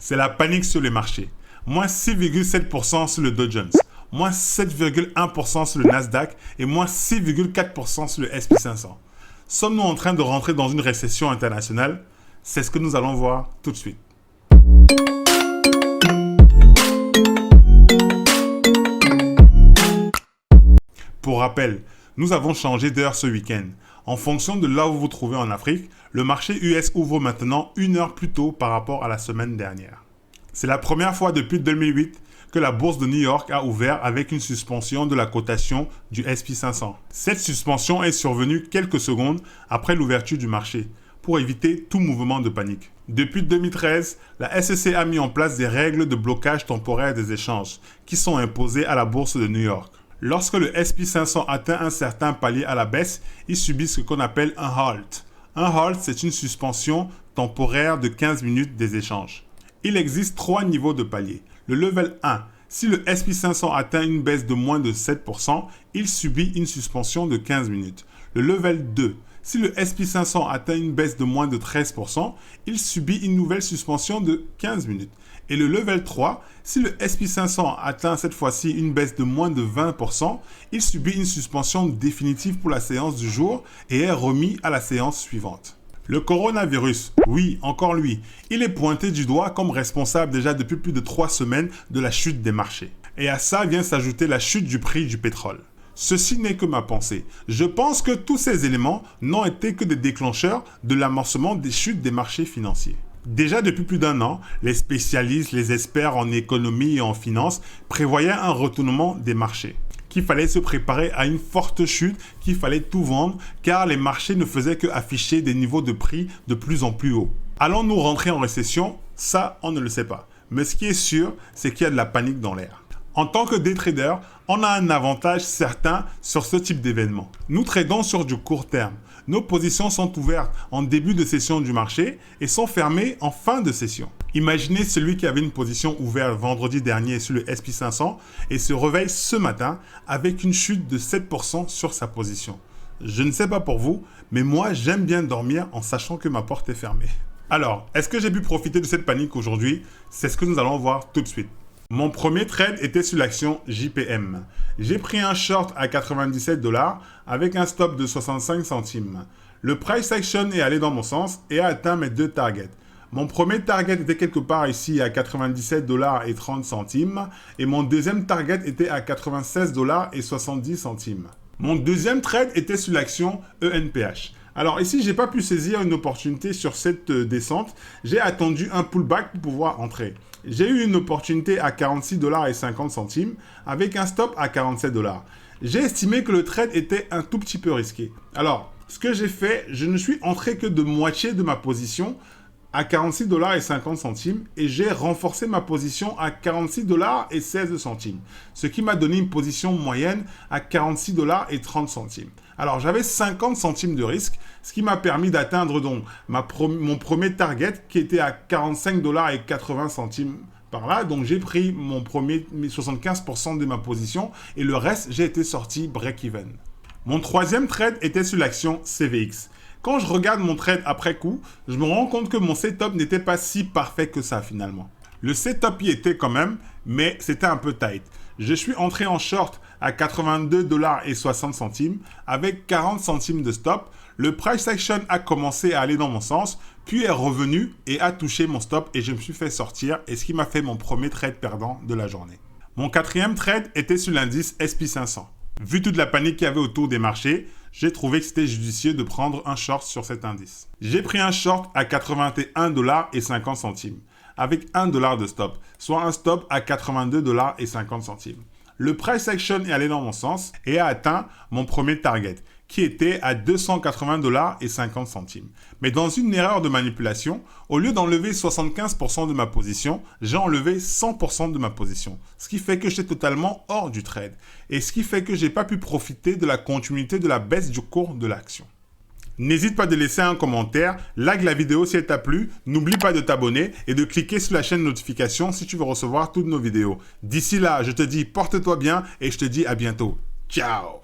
C'est la panique sur les marchés. Moins 6,7% sur le Dow Jones, moins 7,1% sur le Nasdaq et moins 6,4% sur le S&P 500. Sommes-nous en train de rentrer dans une récession internationale? C'est ce que nous allons voir tout de suite. Pour rappel, nous avons changé d'heure ce week-end. En fonction de là où vous vous trouvez en Afrique, le marché US ouvre maintenant 1 heure plus tôt par rapport à la semaine dernière. C'est la première fois depuis 2008 que la bourse de New York a ouvert avec une suspension de la cotation du S&P 500. Cette suspension est survenue quelques secondes après l'ouverture du marché pour éviter tout mouvement de panique. Depuis 2013, la SEC a mis en place des règles de blocage temporaire des échanges qui sont imposées à la bourse de New York. Lorsque le S&P 500 atteint un certain palier à la baisse, il subit ce qu'on appelle un halt. Un halt, c'est une suspension temporaire de 15 minutes des échanges. Il existe 3 niveaux de palier. Le level 1, si le S&P 500 atteint une baisse de moins de 7%, il subit une suspension de 15 minutes. Le level 2, si le S&P 500 atteint une baisse de moins de 13%, il subit une nouvelle suspension de 15 minutes. Et le level 3, si le S&P 500 atteint cette fois-ci une baisse de moins de 20%, il subit une suspension définitive pour la séance du jour et est remis à la séance suivante. Le coronavirus, oui, encore lui, il est pointé du doigt comme responsable déjà depuis plus de 3 semaines de la chute des marchés. Et à ça vient s'ajouter la chute du prix du pétrole. Ceci n'est que ma pensée. Je pense que tous ces éléments n'ont été que des déclencheurs de l'amorcement des chutes des marchés financiers. Déjà depuis plus d'1 an, les spécialistes, les experts en économie et en finance prévoyaient un retournement des marchés, qu'il fallait se préparer à une forte chute, qu'il fallait tout vendre, car les marchés ne faisaient qu'afficher des niveaux de prix de plus en plus hauts. Allons-nous rentrer en récession? Ça, on ne le sait pas. Mais ce qui est sûr, c'est qu'il y a de la panique dans l'air. En tant que day trader, on a un avantage certain sur ce type d'événement. Nous tradons sur du court terme. Nos positions sont ouvertes en début de session du marché et sont fermées en fin de session. Imaginez celui qui avait une position ouverte vendredi dernier sur le S&P 500 et se réveille ce matin avec une chute de 7% sur sa position. Je ne sais pas pour vous, mais moi j'aime bien dormir en sachant que ma porte est fermée. Alors, est-ce que j'ai pu profiter de cette panique aujourd'hui? C'est ce que nous allons voir tout de suite. Mon premier trade était sur l'action JPM. J'ai pris un short à 97 $ avec un stop de 65 centimes. Le price action est allé dans mon sens et a atteint mes 2 targets. Mon premier target était quelque part ici à 97 $ et 30 centimes et mon deuxième target était à 96 $ et 70 centimes. Mon deuxième trade était sur l'action ENPH. Alors ici, j'ai pas pu saisir une opportunité sur cette descente. J'ai attendu un pullback pour pouvoir entrer. J'ai eu une opportunité à 46 $ et 50 centimes avec un stop à 47 $. J'ai estimé que le trade était un tout petit peu risqué. Alors, ce que j'ai fait, je ne suis entré que de moitié de ma position à 46 $ et 50 centimes et j'ai renforcé ma position à 46 $ et 16 centimes. Ce qui m'a donné une position moyenne à 46 $ et 30 centimes. Alors, j'avais 50 centimes de risque, ce qui m'a permis d'atteindre donc mon premier target qui était à 45 $ et 80 centimes par là. Donc, j'ai pris mes 75% de ma position et le reste, j'ai été sorti break-even. Mon troisième trade était sur l'action CVX. Quand je regarde mon trade après coup, je me rends compte que mon setup n'était pas si parfait que ça finalement. Le setup y était quand même, mais c'était un peu tight. Je suis entré en short à 82 $ et 60 centimes avec 40 centimes de stop. Le price action a commencé à aller dans mon sens, puis est revenu et a touché mon stop et je me suis fait sortir et ce qui m'a fait mon premier trade perdant de la journée. Mon quatrième trade était sur l'indice S&P 500. Vu toute la panique qu'il y avait autour des marchés, j'ai trouvé que c'était judicieux de prendre un short sur cet indice. J'ai pris un short à 81 $ et 50 centimes avec 1 $ de stop, soit un stop à 82 $ et 50 centimes. Le price action est allé dans mon sens et a atteint mon premier target, qui était à 280 $ et 50 centimes. Mais dans une erreur de manipulation, au lieu d'enlever 75% de ma position, j'ai enlevé 100% de ma position. Ce qui fait que j'étais totalement hors du trade. Et ce qui fait que je n'ai pas pu profiter de la continuité de la baisse du cours de l'action. N'hésite pas de laisser un commentaire, like la vidéo si elle t'a plu, n'oublie pas de t'abonner et de cliquer sur la chaîne notification si tu veux recevoir toutes nos vidéos. D'ici là, je te dis porte-toi bien et je te dis à bientôt. Ciao!